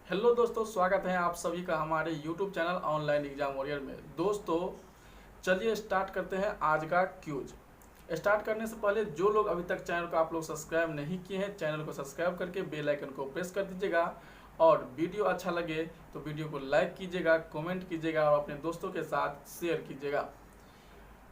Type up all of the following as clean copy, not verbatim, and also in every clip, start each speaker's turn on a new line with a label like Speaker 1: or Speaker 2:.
Speaker 1: Hello दोस्तों, स्वागत है आप सभी का हमारे YouTube channel online exam warrior में। दोस्तों चलिए स्टार्ट करते हैं आज का क्यूज। स्टार्ट करने से पहले जो लोग अभी तक चैनल को आप लोग सब्सक्राइब नहीं किए हैं, चैनल को सब्सक्राइब करके बेल आइकन को प्रेस कर दीजिएगा और वीडियो अच्छा लगे तो वीडियो को लाइक कीजिएगा, कमेंट कीजिएगा और अपने दोस्तों के साथ शेयर कीजिएगा।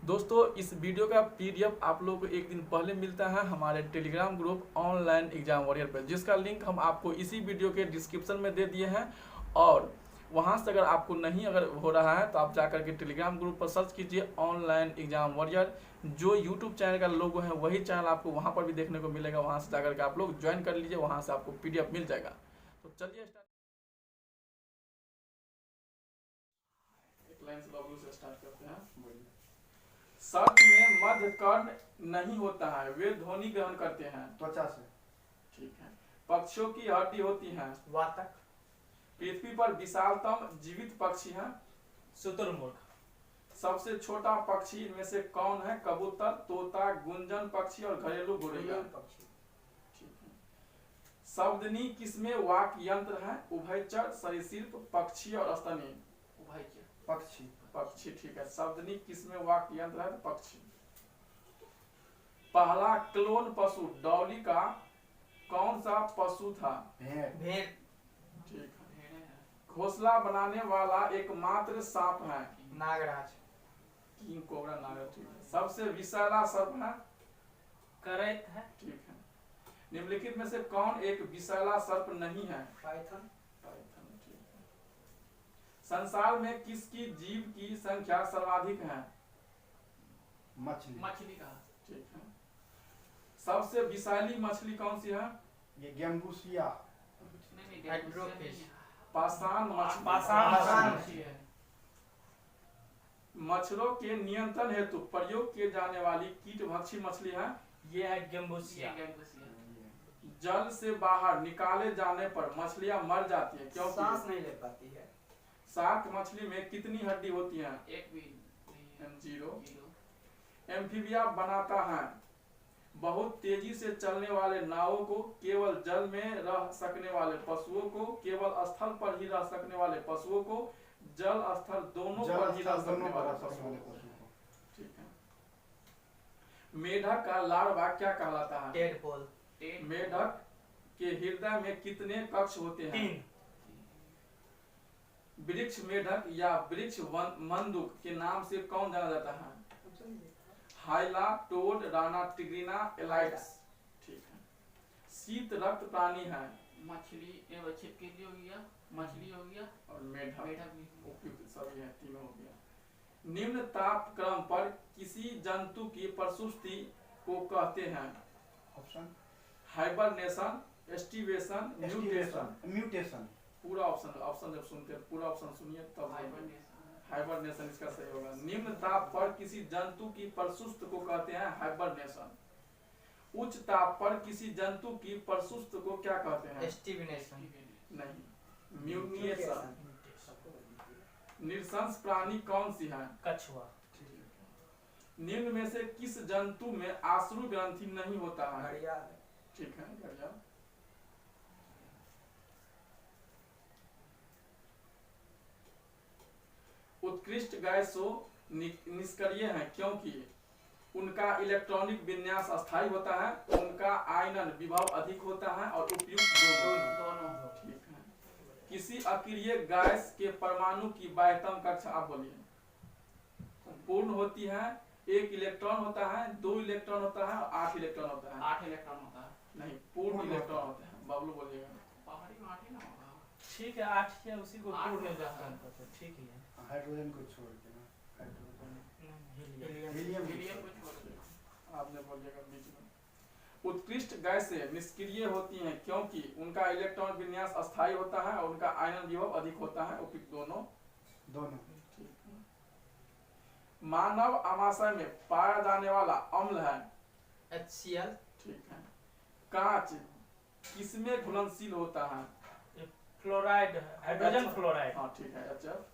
Speaker 1: दोस्तों इस वीडियो का पीडीएफ आप लोगों को एक दिन पहले मिलता है हमारे Telegram group online exam warrior पर, जिसका लिंक हम आपको इसी वीडियो के डिस्क्रिप्शन में दे दिए हैं। और वहां से अगर आपको नहीं अगर हो रहा है तो आप जाकर के टेलीग्राम ग्रुप पर सर्च कीजिए ऑनलाइन एग्जाम वॉरियर। जो यूट्यूब चैनल का लोगो है वही चैनल आपको वहां पर भी देखने को मिलेगा, वहां से जाकर के आप लोग ज्वाइन कर लीजिए, वहां से आपको पीडीएफ मिल जाएगा। तो चलिए एक लाइन से स्टार्ट करते हैं। सर्प में मध्य कर्ण नहीं होता है, वे ध्वनि ग्रहण करते हैं
Speaker 2: त्वचा से।
Speaker 1: ठीक है। पक्षियों की हड्डी होती है
Speaker 3: वातक।
Speaker 1: पृथ्वी पर विशालतम जीवित पक्षी है
Speaker 3: शुतुरमुर्ग।
Speaker 1: सबसे छोटा पक्षी इनमें से कौन है? कबूतर, तोता, गुंजन पक्षी और घरेलू गोरैया। ठीक है। शब्दनी किसमें वाक्य यंत्र है? उभयचर, सरीसृप, पक्षी और स्तनी।
Speaker 2: पक्षी।
Speaker 1: पक्षी ठीक है। शब्दनी किसमें वाक्य यंत्र है? तो पक्षी। पहला क्लोन पशु डॉली का कौन सा पशु था?
Speaker 3: भेड़।
Speaker 1: ठीक है। घोंसला बनाने वाला एकमात्र सांप है?
Speaker 3: नागराज।
Speaker 1: किंग कोबरा नागर। ठीक है। सबसे विषैला सर्प है?
Speaker 3: करैत है।
Speaker 1: ठीक है। निम्नलिखित में से कौन एक विषैला सर्प नहीं है?
Speaker 3: पाइथन।
Speaker 1: पाइथन। ठीक है। संसार में किसकी जीव की संख्या सर्वाधिक है?
Speaker 2: मछली
Speaker 3: का।
Speaker 1: ठीक है। सबसे विषैली मछली कौन सी है?
Speaker 2: ये गैम्बूसिया।
Speaker 1: पाषाण मछली।
Speaker 3: पाषाण मछली है।
Speaker 1: मच्छरों के नियंत्रण हेतु प्रयोग किए जाने वाली कीटभक्षी मछली है?
Speaker 3: ये है गैम्बूसिया।
Speaker 1: जल से बाहर निकाले जाने पर मछलियां मर जाती है क्योंकि
Speaker 3: सांस नहीं ले पाती है।
Speaker 1: शार्क मछली में कितनी हड्डी होती है?
Speaker 3: एक भी।
Speaker 1: 0। एम्फीबिया बनाता है बहुत तेजी से चलने वाले नावों को, केवल जल में रह सकने वाले पशुओं को, केवल स्थल पर ही रह सकने वाले पशुओं को, जल स्थल दोनों पर ही रह सकने वाले पशुओं को। ठीक है। मेढक का लार्वा क्या कहलाता है?
Speaker 3: टेडपोल।
Speaker 1: मेढक के हृदय में कितने कक्ष होते हैं?
Speaker 3: 3।
Speaker 1: वृक्ष मेढक या वृक्ष मंदुक के नाम से कौन जाना जाता है? हाइला, टोड, राना, टिग्रिना, एलाइट्स। ठीक है। शीत रक्त प्राणी है?
Speaker 4: मछली, छिपकली हो गया, मछली हो गया
Speaker 1: और मेढक।
Speaker 4: भी।
Speaker 1: सभी है, तीनों हो गया। निम्न ताप क्रम पर किसी जंतु की प्रसुस्ति को कहते हैं?
Speaker 2: Option
Speaker 1: hibernation, aestivation, mutation.
Speaker 2: Mutation.
Speaker 1: पूरा ऑप्शन जब सुनते हैं पूरा ऑप्शन सुनिए तब हाइबरनेशन इसका सही होगा। निम्न ताप पर किसी जंतु की प्रसुस्त को कहते हैं हाइबरनेशन। उच्च ताप पर किसी जंतु की प्रसुस्त को क्या कहते हैं?
Speaker 3: एस्टिवेशन।
Speaker 1: नहीं, म्यूटेशन। निरसंस प्राणी कौन सी है?
Speaker 3: कछुआ।
Speaker 1: निम्न में से किस जंतु में आश्रु ग्रंथि नहीं होता है?
Speaker 3: घड़ियाल।
Speaker 1: ठीक है, घड़ियाल। उत्कृष्ट गैसों निष्क्रिय है क्योंकि उनका इलेक्ट्रॉनिक विन्यास अस्थायी होता है, उनका आयनन विभव अधिक होता है और उपयुक्त दोनों। ठीक है। किसी अक्रिय गैस के परमाणु की बाह्यतम कक्षा आप बोलिए पूर्ण होती है? 1 इलेक्ट्रॉन होता है, 2 इलेक्ट्रॉन होता है और 8 इलेक्ट्रॉन होता है?
Speaker 4: 8 इलेक्ट्रॉन होता है।
Speaker 1: नहीं, पूर्ण इलेक्ट्रॉन होता है। बबलू बोलिएगा।
Speaker 4: पहाड़ी में 8 ही ना होगा।
Speaker 3: ठीक है, 8 है, उसी को पूर्ण में जाता है। ठीक है।
Speaker 2: हाइड्रोजन को छोड़ के ना, हाइड्रोजन
Speaker 3: हीलियम।
Speaker 4: हीलियम को छोड़ के।
Speaker 1: आपने बोलिएगा बीच में। उत्कृष्ट गैसें निष्क्रिय होती हैं क्योंकि उनका इलेक्ट्रॉन विन्यास अस्थायी होता है और उनका आयनन विभव अधिक होता है, उपयुक्त दोनों। ठीक है। मानव आमाशय में पाया जाने वाला अम्ल है?
Speaker 3: HCl।
Speaker 1: ठीक है। कांच किसमें घुलनशील होता है?
Speaker 3: फ्लोराइड। Hydrogen fluoride.
Speaker 1: हाँ ठीक है, HF।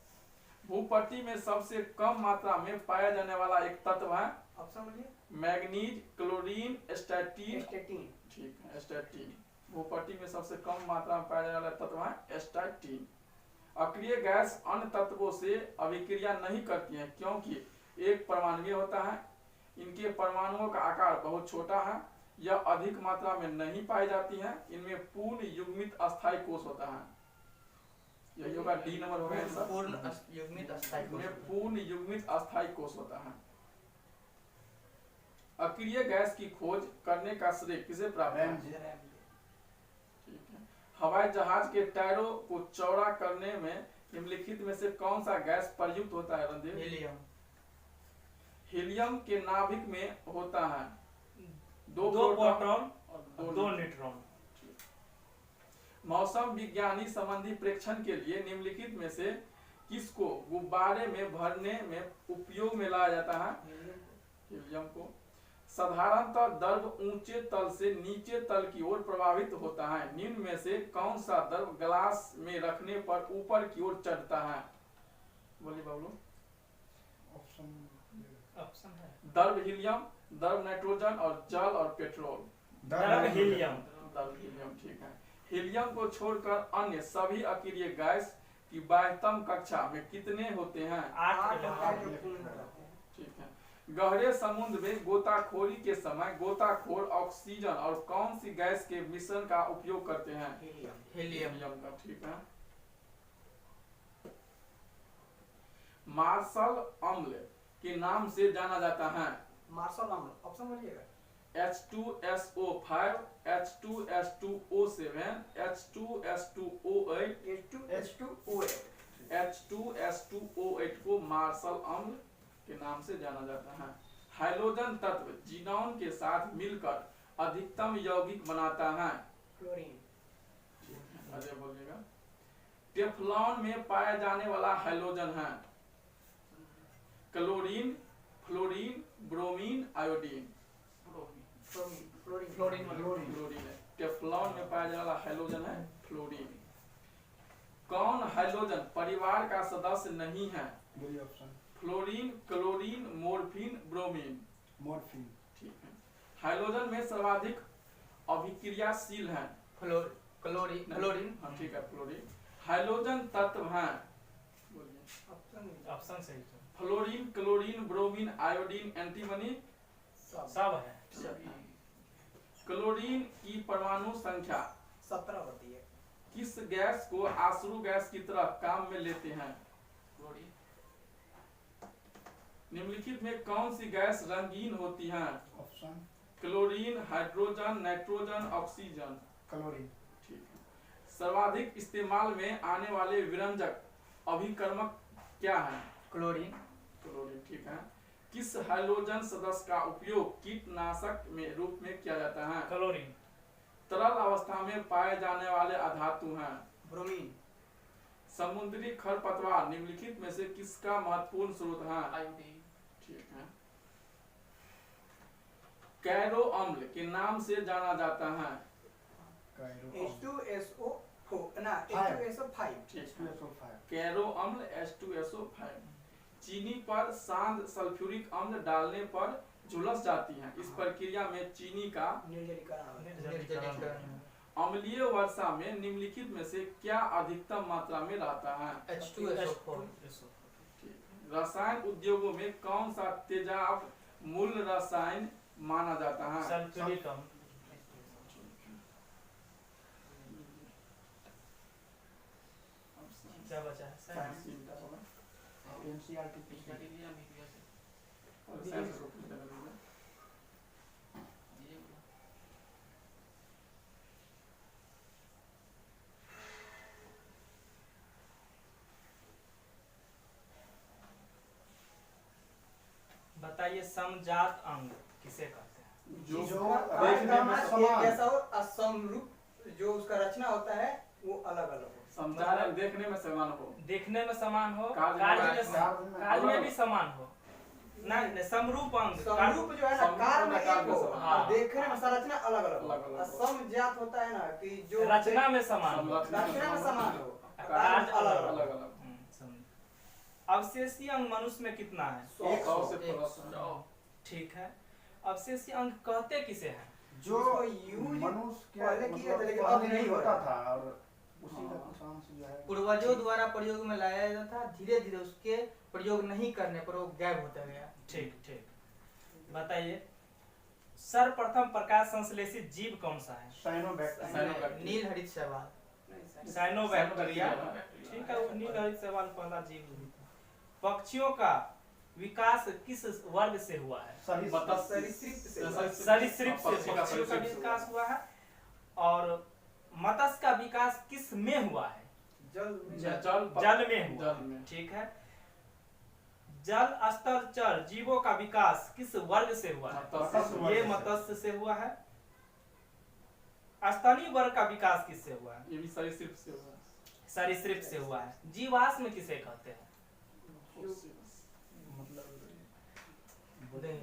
Speaker 1: भूपट्टी में सबसे कम मात्रा में पाया जाने वाला एक तत्व है?
Speaker 3: ऑप्शन बोलिए।
Speaker 1: Manganese, chlorine, statin.
Speaker 3: स्टैटिन।
Speaker 1: ठीक है, स्टैटिन। भूपट्टी में सबसे कम मात्रा में पाया जाने वाला तत्व है स्टार्टीन। अक्रिय गैस अन्य तत्वों से अभिक्रिया नहीं करती है क्योंकि एक परमाणुीय होता है। इनके परमाणुओं का आकार बहुत छोटा है। यह अधिक मात्रा में नहीं पाई जाती है। इनमें पूर्ण युग्मित अस्थायी कोष होता है। यही होगा डी नंबर हो गया आंसर।
Speaker 3: पूर्ण युग्मित अस्थायी कोष।
Speaker 1: इनमें पूर्ण युग्मित अस्थायी कोष होता है। अक्रिय गैस की खोज करने का श्रेय किसे प्राप्त है? ठीक है। हवाई जहाज के टायरों को चौड़ा करने में निम्नलिखित में से कौन सा गैस प्रयुक्त होता है रणदीप?
Speaker 3: हीलियम।
Speaker 1: हीलियम के नाभिक में होता है
Speaker 3: दो प्रोटॉन और 2 न्यूट्रॉन।
Speaker 1: मौसम विज्ञानी संबंधी प्रेक्षण के लिए निम्नलिखित में से किसको गुब्बारे में भरने में उपयोग में लाया जाता है? हीलियम को। साधारणतः द्रव ऊंचे तल से नीचे तल की ओर प्रवाहित होता है। निम्न में से कौन सा द्रव ग्लास में रखने पर ऊपर की ओर चढ़ता है? बोलिए बाबू।
Speaker 3: ऑप्शन है
Speaker 1: द्रव हीलियम, द्रव नाइट्रोजन और जल और पेट्रोल।
Speaker 3: द्रव हीलियम।
Speaker 1: द्रव हीलियम, ठीक है। हीलियम को छोड़कर अन्य सभी अक्रिय गैस की बाह्यतम कक्षा में कितने होते हैं?
Speaker 3: 8
Speaker 1: ठीक है। गहरे समुद्र में गोताखोरी के समय गोताखोर ऑक्सीजन और कौन सी गैस के मिश्रण का उपयोग करते हैं?
Speaker 3: हीलियम।
Speaker 1: हीलियम का, ठीक है। मार्शल अम्ल के नाम से जाना जाता है?
Speaker 2: मार्शल अम्ल, ऑप्शन बोलिएगा।
Speaker 1: H2SO5, H2S2O7, H2S2O8,
Speaker 2: H2O8।
Speaker 1: H2S2O8 को मार्शल अम्ल के नाम से जाना जाता है। हाइड्रोजन तत्व जीनॉन के साथ मिलकर अधिकतम यौगिक बनाता है?
Speaker 2: क्लोरीन।
Speaker 1: अरे बोलिएगा। टेफ्लॉन में पाया जाने वाला हाइड्रोजन है? Chlorine, fluorine, bromine, iodine.
Speaker 3: Fluorine.
Speaker 1: Fluorine है। टेफ्लॉन में पाया जाने वाला हाइड्रोजन है फ्लोरीन। कौन हाइड्रोजन परिवार का सदस्य नहीं है?
Speaker 2: बोलिए option.
Speaker 1: Fluorine, chlorine, morphine, bromine.
Speaker 2: Morphine.
Speaker 1: ठीक है। हाइड्रोजन में सर्वाधिक अभिक्रियाशील है?
Speaker 3: क्लोरीन।
Speaker 1: हाँ, ठीक है, फ्लोरीन। हाइड्रोजन तत्व हैं? बोलिए।
Speaker 3: ऑप्शन सही है।
Speaker 1: Fluorine, chlorine, bromine, iodine, antimony.
Speaker 3: सब है।
Speaker 1: क्लोरीन की परमाणु संख्या
Speaker 2: 17 होती है।
Speaker 1: किस गैस को आश्रु गैस की तरह काम में लेते हैं?
Speaker 4: क्लोरीन।
Speaker 1: निम्नलिखित में कौन सी गैस रंगीन होती है?
Speaker 2: Option.
Speaker 1: Chlorine, hydrogen, nitrogen, oxygen.
Speaker 2: Chlorine.
Speaker 1: ठीक है। सर्वाधिक इस्तेमाल में आने वाले विरंजक अभिकर्मक क्या है?
Speaker 3: क्लोरीन।
Speaker 1: क्लोरीन, ठीक है। किस हाइड्रोजन सदस्य का उपयोग कीटनाशक में रूप में किया जाता है?
Speaker 3: क्लोरीन।
Speaker 1: तरल अवस्था में पाए जाने वाले अधातु हैं?
Speaker 2: ब्रोमीन।
Speaker 1: समुद्री खरपतवार निम्नलिखित में से किसका महत्वपूर्ण स्रोत है?
Speaker 4: आयोडीन।
Speaker 1: ठीक है। कैरो अम्ल के नाम से जाना जाता है?
Speaker 2: H2SO4 ना H2SO5।
Speaker 1: ठीक है।
Speaker 2: H2SO5।
Speaker 1: कैरो अम्ल H2SO5। चीनी पर सांद्र सल्फ्यूरिक अम्ल डालने पर झुलस जाती है। इस प्रक्रिया में चीनी का
Speaker 3: निर्जलीकरण।
Speaker 1: अम्लीय वर्षा में निम्नलिखित में से क्या अधिकतम मात्रा में रहता है?
Speaker 3: H2SO4।
Speaker 1: रसायन उद्योगों में कौन सा तेजाब मूल रसायन माना जाता है?
Speaker 3: सल्फ्यूरिक अम्ल। क्या बचा है? साइंस।
Speaker 2: NCERT
Speaker 4: पिछला डिग्री मीडिया से
Speaker 1: और साइंस को पूछ लेना भैया।
Speaker 4: ये बोला।
Speaker 3: बताइए समजात अंग किसे कहते हैं?
Speaker 1: जो
Speaker 2: जो
Speaker 1: देखने में समान
Speaker 2: जैसा हो असमरूप जो उसका रचना होता है वो अलग अलग हो।
Speaker 1: समझाने देखने में समान हो।
Speaker 3: देखने में समान हो,
Speaker 1: कार्य
Speaker 3: कार्य में भी समान हो। नहीं, समरूप अंग।
Speaker 2: समरूप जो है ना कार्य में एक हो,
Speaker 3: हाँ।
Speaker 2: देखने में संरचना अलग अलग
Speaker 1: अलग अलग हो।
Speaker 2: असमजात होता है ना कि जो
Speaker 3: रचना में समान हो।
Speaker 2: रचना में समान हो,
Speaker 3: कार्य
Speaker 2: अलग
Speaker 1: अलग
Speaker 2: अलग।
Speaker 1: अलग।
Speaker 3: अवशेषीय अंग मनुष्य में कितना है?
Speaker 1: 100 से प्लस।
Speaker 3: ठीक है। अवशेषीय अंग कहते किसे हैं?
Speaker 5: जो
Speaker 2: इसको यूज
Speaker 5: मनुष्य के
Speaker 2: पहले किया था,
Speaker 5: मतलब
Speaker 2: लेकिन अब
Speaker 5: पहले
Speaker 2: नहीं
Speaker 5: नहीं
Speaker 2: हो
Speaker 5: होता
Speaker 2: रहा।
Speaker 5: था और उसी का कुछ अंश जो है
Speaker 6: पूर्वजों द्वारा प्रयोग में लाया जाता था, धीरे धीरे उसके प्रयोग नहीं करने पर वो गायब होता गया।
Speaker 3: ठीक ठीक। बताइए सर्वप्रथम प्रकाश संश्लेषित जीव कौन सा है?
Speaker 1: साइनोबैक्टीरिया।
Speaker 6: नील हरित शैवाल।
Speaker 3: साइनोबैक्टीरिया। ठीक है, वो नील हरित शैवाल पहला जीव ही था। पक्षियों का विकास किस वर्ग से हुआ है?
Speaker 2: सरीसृप से
Speaker 3: सरीसृप से
Speaker 1: पक्षी का
Speaker 3: पक्षियों का
Speaker 1: सरीसृप से
Speaker 3: विकास हुआ है। और मत्स्य का विकास किस में हुआ है? जल में हुआ।
Speaker 1: जल में।
Speaker 3: ठीक है। जल स्तर चर जीवों का विकास किस वर्ग से हुआ है?
Speaker 1: मत्स्य
Speaker 3: ये मत्स्य से हुआ है। स्तनीय वर्ग का विकास किससे हुआ है?
Speaker 1: ये भी सरीसृप से हुआ है।
Speaker 3: सरीसृप से हुआ है। जीवाश्म किसे कहते हैं?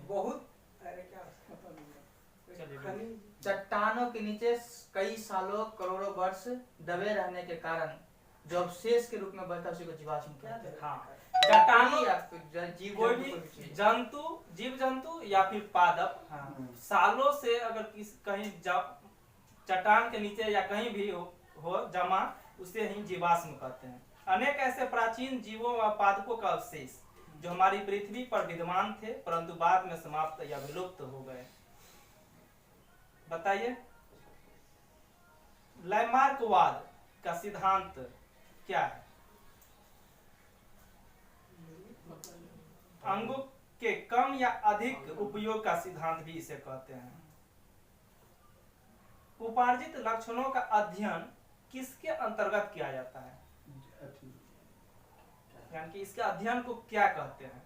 Speaker 2: बहुत अरे क्या
Speaker 1: पता नहीं।
Speaker 3: चलिए,
Speaker 2: खनिज
Speaker 6: चट्टानों के नीचे कई सालों करोड़ों वर्ष दबे रहने के कारण जो अवशेष के रूप में बचता है उसी को जीवाश्म कहते हैं।
Speaker 3: हाँ,
Speaker 6: चट्टानों
Speaker 3: चट्टानों
Speaker 6: या फिर जीव
Speaker 3: कोई
Speaker 6: जंतु
Speaker 3: भी
Speaker 6: कोई भी चीज।
Speaker 3: जंतु, जीव जंतु या फिर पादप
Speaker 6: हाँ।
Speaker 3: सालों से अगर कहीं चट्टान के नीचे या कहीं भी हो जमा, उसे ही जीवाश्म कहते हैं। अनेक ऐसे प्राचीन जीवों व पादपों का अवशेष जो हमारी पृथ्वी पर विद्यमान थे परंतु बाद में समाप्त या विलुप्त हो गए। बताइए लैमार्कवाद का सिद्धांत क्या है? अंगों के कम या अधिक उपयोग का सिद्धांत भी इसे कहते हैं। उपार्जित लक्षणों का अध्ययन किसके अंतर्गत किया जाता है? यानी कि इसके अध्ययन को क्या कहते हैं?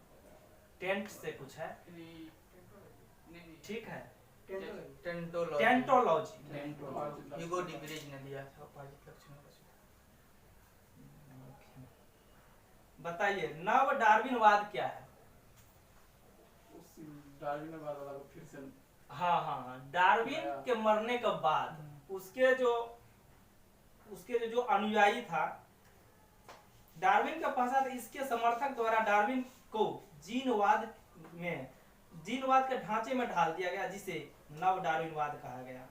Speaker 3: टेंट से कुछ है, ठीक है,
Speaker 6: टेंटोलॉजी।
Speaker 3: टेंटोलॉजी।
Speaker 6: ह्यूगो डी ब्रिज ने दिया था उपार्जित लक्षणों का सिद्धांत।
Speaker 3: बताइए नव डार्विनवाद क्या है?
Speaker 1: डार्विनवाद वाला को फिर से
Speaker 3: हाँ, डार्विन के मरने के बाद उसके जो अनुयायी था, डार्विन के पश्चात इसके समर्थक द्वारा डार्विन को जीनवाद के ढांचे में ढाल दिया गया, जिसे नव डार्विनवाद कहा गया।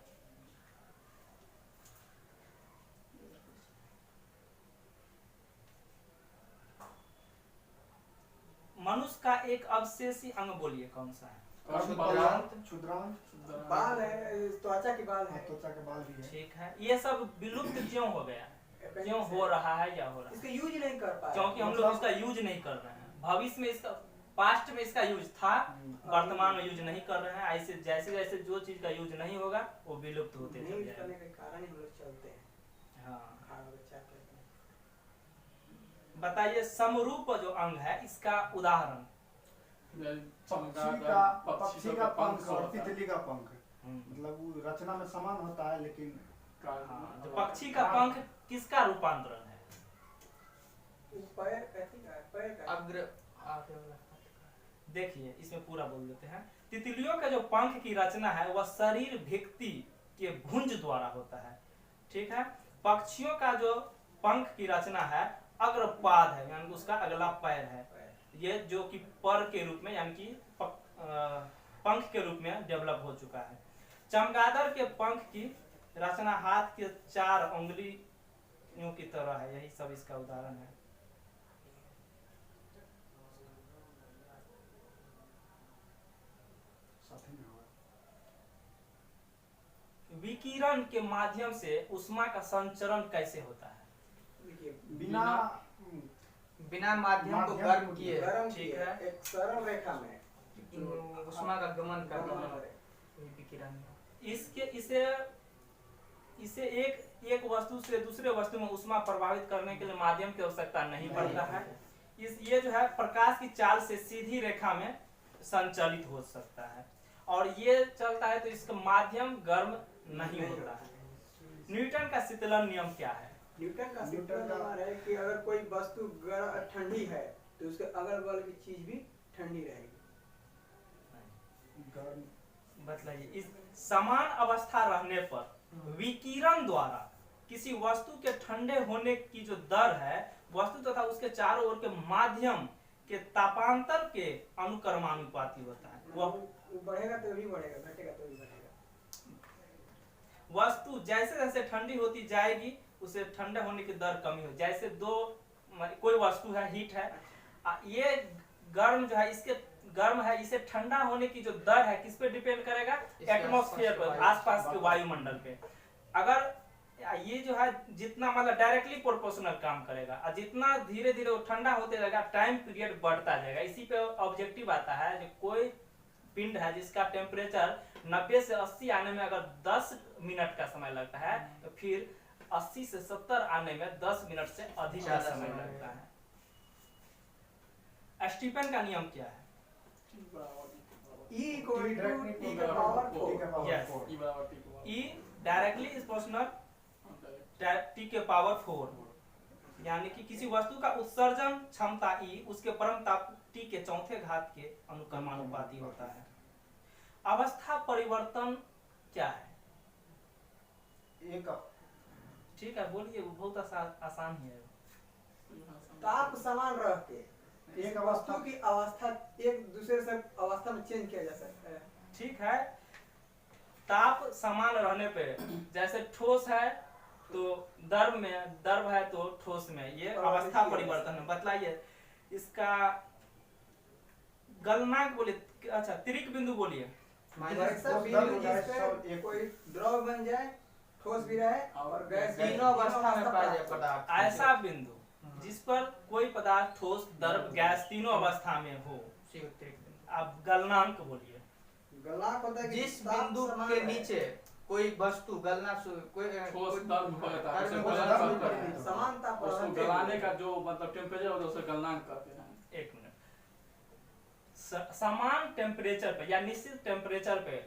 Speaker 3: मनुष्य का एक अवशेषी अंग बोलिए कौन सा है?
Speaker 5: क्षुद्रांत
Speaker 2: बाल है, त्वचा के बाल है।
Speaker 5: त्वचा के बाल भी है।
Speaker 3: ठीक है, ये सब विलुप्त क्यों हो गया? क्यों हो रहा है या हो रहा है?
Speaker 2: इसका यूज नहीं कर पाए
Speaker 3: क्योंकि हम लोग इसका यूज नहीं कर रहे हैं। भविष्य में इसका, पास्ट में इसका यूज था, वर्तमान में यूज नहीं कर रहे हैं। ऐसे जैसे जैसे जो चीज का यूज नहीं होगा वो विलुप्त होते
Speaker 2: नहीं
Speaker 3: चले
Speaker 2: यूज करने
Speaker 3: जाएंगे।
Speaker 2: के कारण ही हम लोग चलते हैं।
Speaker 3: हाँ,
Speaker 2: खाना बच्चा करते हैं।
Speaker 3: बताइए समरूप जो अंग है इसका उदाहरण।
Speaker 5: पक्षी का पंख और तितली का पंख, मतलब वो रचना में समान होता है लेकिन
Speaker 3: हाँ, जो पक्षी का पंख किसका रूपांतरण है?
Speaker 2: पैर कैसी का है? पैर का है।
Speaker 6: अग्र आगे वाला।
Speaker 3: देखिए इसमें पूरा बोल देते हैं। तितलियों का जो पंख की रचना है वह शरीर भित्ति के भुंज द्वारा होता है। ठीक है। पक्षियों का जो पंख की रचना है अग्रपाद है, यानी उसका अगला पैर है। ये जो कि पर के रूप में यानी कि पंख के रूप में डेवलप हो चुका है। चमगादड़ के पंख की रचना हाथ के 4 उंगलियों की तरह है। यही सब इसका उदाहरण है। विकिरण के माध्यम से ऊष्मा का संचरण कैसे होता है?
Speaker 5: बिना
Speaker 6: बिना माध्यम को गर्म किए
Speaker 2: गरम
Speaker 3: ठीक
Speaker 2: किया,
Speaker 3: है।
Speaker 2: एक सरल रेखा में
Speaker 6: उष्मा का गमन
Speaker 2: गमन
Speaker 6: करना
Speaker 2: करे।
Speaker 6: वही विकिरण है।
Speaker 3: इसे एक वस्तु से दूसरे वस्तु में ऊष्मा प्रभावित करने के लिए माध्यम की आवश्यकता नहीं पड़ता है। ये जो है प्रकाश की चाल से सीधी रेखा में संचालित हो सकता है और ये चलता है तो इसका माध्यम गर्म नहीं होता है। न्यूटन का शीतलन नियम क्या है?
Speaker 2: न्यूटन का नियम है कि अगर कोई वस्तु ठंडी है तो उसके अगल बगल की चीज भी ठंडी रहेगी।
Speaker 3: बताइए इस समान अवस्था रहने पर विकिरण द्वारा किसी वस्तु के ठंडे होने की जो दर है वस्तु तथा उसके चारों ओर के माध्यम के तापांतर के अनुक्रमानुपाती होता है।
Speaker 2: वो बढ़ेगा तो भी बढ़ेगा, घटेगा तो भी बढ़ेगा।
Speaker 3: वस्तु जैसे जैसे ठंडी होती जाएगी उसे ठंडा होने की दर कमी हो। जैसे कोई वस्तु है, हीट है, ये गर्म जो है, इसके गर्म है, इसे ठंडा होने की जो दर है किस पे डिपेंड करेगा? एटमॉस्फेयर पर, आसपास के वायुमंडल पे। अगर ये जो है जितना मतलब डायरेक्टली प्रोपोर्शनल काम करेगा, और जितना धीरे धीरे वो ठंडा होते रहेगा टाइम पीरियड बढ़ता जाएगा। इसी पे ऑब्जेक्टिव आता है जो कोई पिंड है जिसका टेम्परेचर 90 से 80 आने में अगर 10 मिनट का समय लगता है, तो फिर 80 से 70 आने में 10 मिनट से अधिक का समय लगता है। स्टीफन का नियम क्या है?
Speaker 2: E equal to T का पावर 4।
Speaker 3: Yes.
Speaker 1: E बराबर T के
Speaker 3: E directly is proportional T के पावर 4, यानी कि किसी वस्तु का उत्सर्जन क्षमता E उसके परम ताप T के चौथे घात के अनुक्रमानुपाती होता है। अवस्था परिवर्तन क्या है?
Speaker 5: एक
Speaker 3: ठीक है, बोलिए, वो बहुत आसान ही है।
Speaker 2: ताप समान रह के
Speaker 5: एक
Speaker 2: वस्तु की अवस्था एक दूसरे से अवस्था में चेंज किया जा सकता है।
Speaker 3: ठीक है, ताप समान रहने पे, जैसे ठोस है तो द्रव है तो ठोस में, ये अवस्था परिवर्तन है। बतलाइए इसका गलनांक बोलिए, अच्छा त्रिक बिंदु बोलिए।
Speaker 2: ऐसा बिंदु जिसपे कोई द्रव बन जाए, ठोस भी रहे और गैस,
Speaker 6: तीनों अवस्था में पाया जाए पदार्थ।
Speaker 3: ऐसा बिंदु जिस पर कोई पदार्थ ठोस, द्रव, गैस तीनों अवस्था में हो। अब गलनांक बोलिए।
Speaker 2: गलनांक होता है कि
Speaker 6: जिस
Speaker 2: ताप
Speaker 6: बिंदु
Speaker 2: समान
Speaker 6: के
Speaker 2: रहे।
Speaker 6: नीचे कोई वस्तु गलना कोई
Speaker 1: ठोस दर्द हो जाता है,
Speaker 6: दर्द
Speaker 1: उसे
Speaker 6: हो
Speaker 1: गलनांक
Speaker 6: जाता है।
Speaker 1: कहते हैं।
Speaker 2: समान ताप
Speaker 1: उसको
Speaker 2: रहते
Speaker 1: गलाने
Speaker 2: हुए।
Speaker 1: का जो मतलब टेम्परेचर होता है उसे गलनांक कहते हैं।
Speaker 3: एक मिनट, समान टेम्परेचर पे या निश्चित टेम्परेचर पे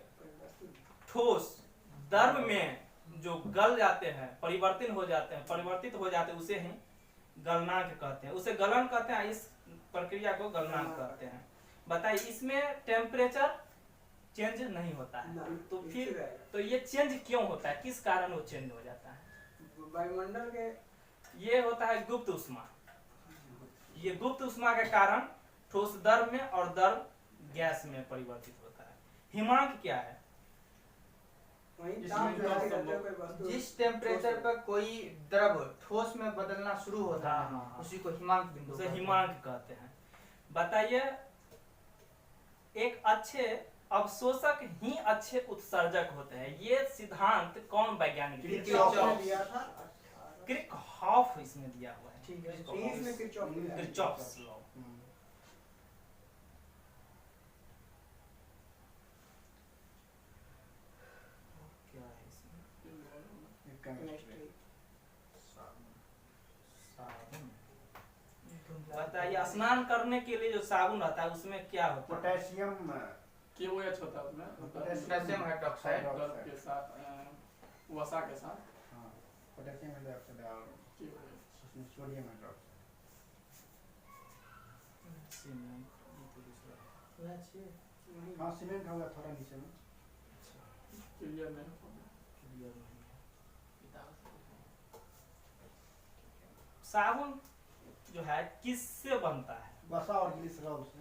Speaker 3: ठोस द्रव में जो गल जाते हैं, परिवर्तित हो जाते हैं, उसे ही गलनांक कहते हैं। उसे गलन कहते हैं, इस प्रक्रिया को गलनांक कहते हैं। बताइए, इसमें टेम्परेचर चेंज नहीं होता है, तो फिर तो ये चेंज क्यों होता है? किस कारण वो चेंज हो जाता है?
Speaker 2: वायुमंडल के
Speaker 3: ये होता है गुप्त उष्मा। ये गुप्त उष्मा के कारण ठोस द्रव में और द्रव गैस में परिवर्तित होता है। हिमांक क्या है?
Speaker 2: वही
Speaker 1: इसमें
Speaker 2: ताप
Speaker 1: जो
Speaker 2: रहते
Speaker 1: सब
Speaker 2: रहते कोई वस्तु
Speaker 6: जिस टेम्परेचर पर कोई द्रव ठोस में बदलना शुरू होता
Speaker 3: हाँ,
Speaker 6: है,
Speaker 3: हाँ, हाँ।
Speaker 6: उसी को हिमांक बिंदु
Speaker 3: उसे
Speaker 6: कहते हैं।
Speaker 3: हिमांक कहते हैं। बताइए, एक अच्छे अवशोषक ही अच्छे उत्सर्जक होते हैं, ये सिद्धांत कौन वैज्ञानिक दिया?
Speaker 2: किरचॉफ ने दिया था।
Speaker 3: किर्चॉफ इसमें दिया हुआ है।
Speaker 6: ठीक है।
Speaker 2: इंग्लिश में किरचॉफ ने दिया।
Speaker 3: Kirchhoff's law. क्या है इसमें?
Speaker 2: केमिस्ट्री।
Speaker 3: साबुन। बताइए, स्नान करने के लिए जो साबुन रहता है उसमें क्या होता है?
Speaker 5: पोटेशियम
Speaker 1: KOH होता है उसमें,
Speaker 6: पोटेशियम हाइड्रोक्साइड।
Speaker 1: दर्द के साथ वसा के साथ
Speaker 5: हाँ, पोटेशियम हाइड्रोक्साइड और
Speaker 1: KOH।
Speaker 5: उसमें सोडियम हाइड्रोक्साइड।
Speaker 3: सीमेंट, ये तो दूसरा।
Speaker 5: हाँ, सीमेंट होगा थोड़ा नीचे में।
Speaker 1: क्लियर नहीं हो
Speaker 3: क्लियर नहीं है। साबुन जो है किससे बनता है?
Speaker 5: वसा और ग्लिसरॉल से।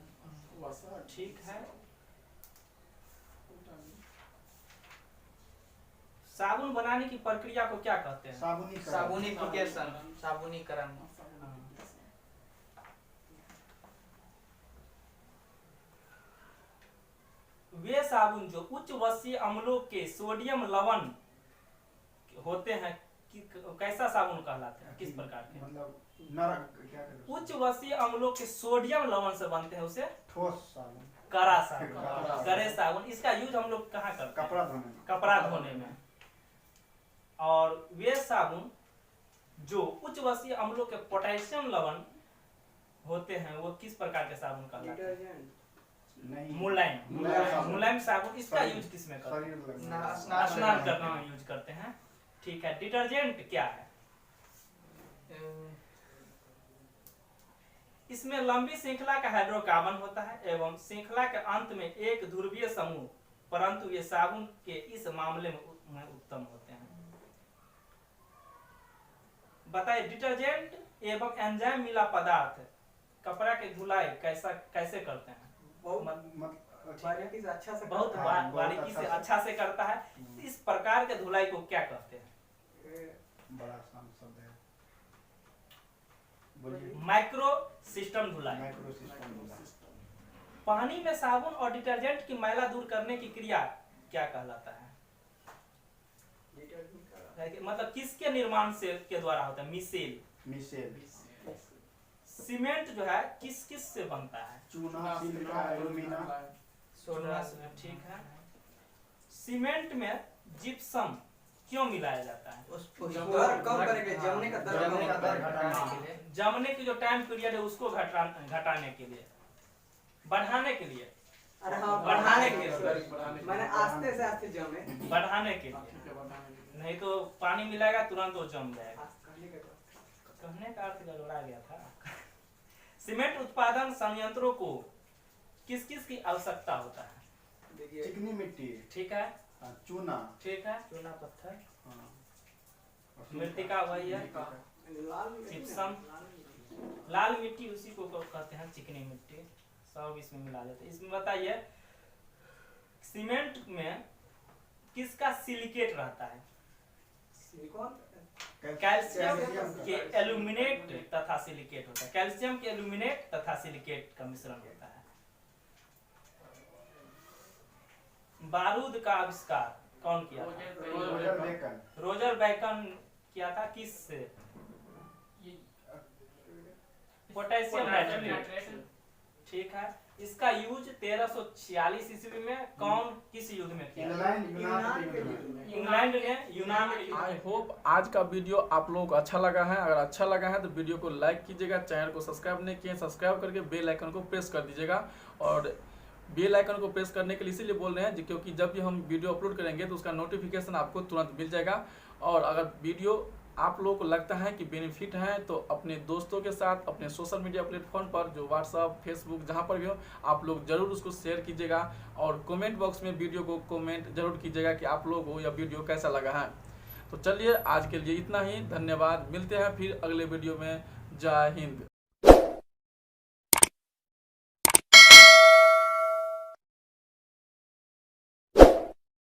Speaker 1: वसा।
Speaker 3: ठीक है, साबुन बनाने की प्रक्रिया को क्या कहते हैं?
Speaker 6: साबुनिफिकेशन, साबुनीकरण।
Speaker 3: वे साबुन जो उच्च वसीय अम्लों के सोडियम लवण होते हैं, कैसा साबुन कहलाते हैं? किस प्रकार के?
Speaker 5: मतलब नरक क्या कहते हैं?
Speaker 3: उच्च वसीय अम्लों के सोडियम लवण से बनते हैं, उसे
Speaker 5: ठोस साबुन।
Speaker 3: कड़ा साबुन,
Speaker 5: कड़ा।
Speaker 3: गरे साबुन। इसका यूज हम लोग कहाँ करते हैं?
Speaker 5: कपड़ा धोने में।
Speaker 3: कपड़ा धोने में। और वे साबुन जो उच्च वसीय अम्लों के पोटेशियम लवण होते हैं, वो किस प्रकार के साबुन कहलाते हैं?
Speaker 2: डिटर्जेंट।
Speaker 5: नहीं,
Speaker 3: मुलायम। मुलायम साबुन। इसका यूज किस में करते हैं?
Speaker 5: शरीर
Speaker 6: ना,
Speaker 5: लगना।
Speaker 3: स्नान करने में यूज करते हैं। ठीक है, डिटर्जेंट क्या है? इसमें लंबी श्रृंखला का हाइड्रोकार्बन होता है एवं श्रृंखला के अंत में एक ध्रुवीय समूह, परंतु ये साबुन के इस मामले में उत्तम होते हैं। बताइए, डिटर्जेंट एवं एंजाइम मिला पदार्थ कपड़ा की धुलाई कैसे करते हैं?
Speaker 2: बारीकी से अच्छा से
Speaker 3: बहुत
Speaker 2: करता है।
Speaker 5: बहुत
Speaker 3: बारीकी से
Speaker 5: अच्छा से।
Speaker 3: अच्छा से करता है। इस प्रकार के धुलाई को क्या कहते हैं?
Speaker 5: बड़ा आसान शब्द है, बोलिए।
Speaker 3: माइक्रो सिस्टम धुलाई।
Speaker 5: माइक्रो सिस्टम बोला।
Speaker 3: पानी में साबुन और डिटर्जेंट की मैला दूर करने की क्रिया क्या कहलाता है? मतलब किसके निर्माण से के द्वारा होता है? मिसेल।
Speaker 5: मिसेल।
Speaker 3: सीमेंट जो है किस किस से बनता है?
Speaker 5: चूना, सिलिका, एल्यूमिना।
Speaker 3: सोना से। ठीक है। सीमेंट में जिप्सम क्यों मिलाया जाता है?
Speaker 6: उसको
Speaker 2: दर कम करके जमने का दर
Speaker 5: जमने का दर
Speaker 6: घटाने
Speaker 5: घटाने
Speaker 6: के लिए।
Speaker 3: जमने की जो टाइम पीरियड है उसको घटाने के लिए, बढ़ाने के लिए,
Speaker 2: अरे हाँ,
Speaker 3: बढ़ाने के
Speaker 1: लिए।
Speaker 2: मैंने आस्ते से आस्ते जमे।
Speaker 3: बढ़ाने के लिए। नहीं तो पानी मिलाएगा तुरंत वो जम जाएगा। कहने का अर्थ गड़बड़ा गया था। सीमेंट उत्पादन संयंत्रों को किस किस की आवश्यकता होता है?
Speaker 2: देखिए
Speaker 5: चिकनी मिट्टी,
Speaker 3: ठीक है,
Speaker 5: चूना,
Speaker 3: ठीक है। चूना पत्थर,
Speaker 5: हाँ,
Speaker 3: मृतिका वही है, जिप्सम, लाल मिट्टी उसी को कहते हैं चिकनी मिट्टी। सब इसमें मिला जाता है। इसमें बताइए सीमेंट में किसका सिलिकेट रहता है?
Speaker 2: सिलिकॉन
Speaker 3: कैल्शियम के एल्यूमिनेट तथा सिलिकेट होता है। कैल्शियम के एल्यूमिनेट तथा सिलिकेट का मिश्रण होता है। बारूद का आविष्कार कौन किया था?
Speaker 5: Roger bacon.
Speaker 3: रोजर बैकन किया था। किस से? Potassium nitrate. ठीक है। इसका यूज 1346 ईस्वी में कौन किस युद्ध में किया? इंग्लैंड ने यूनान में।
Speaker 1: आई होप आज का वीडियो आप लोगों को अच्छा लगा है। अगर अच्छा लगा है तो वीडियो को लाइक कीजिएगा, चैनल को सब्सक्राइब नहीं किए सब्सक्राइब करके बेल आइकन को प्रेस कर दीजिएगा। और बेल आइकन को प्रेस करने के लिए इसीलिए बोल रहे हैं क्योंकि जब भी हम वीडियो अपलोड करेंगे तो उसका नोटिफिकेशन आपको तुरंत मिल जाएगा। और अगर वीडियो आप लोगों को लगता है कि बेनिफिट है तो अपने दोस्तों के साथ अपने सोशल मीडिया प्लेटफॉर्म पर जो व्हाट्सअप, फेसबुक जहां पर भी हो आप लोग जरूर उसको शेयर कीजिएगा। और कमेंट बॉक्स में वीडियो को कमेंट जरूर कीजिएगा कि आप लोगों को यह वीडियो कैसा लगा है। तो चलिए आज के लिए इतना ही। धन्यवाद। मिलते हैं फिर अगले वीडियो में। जय हिंद।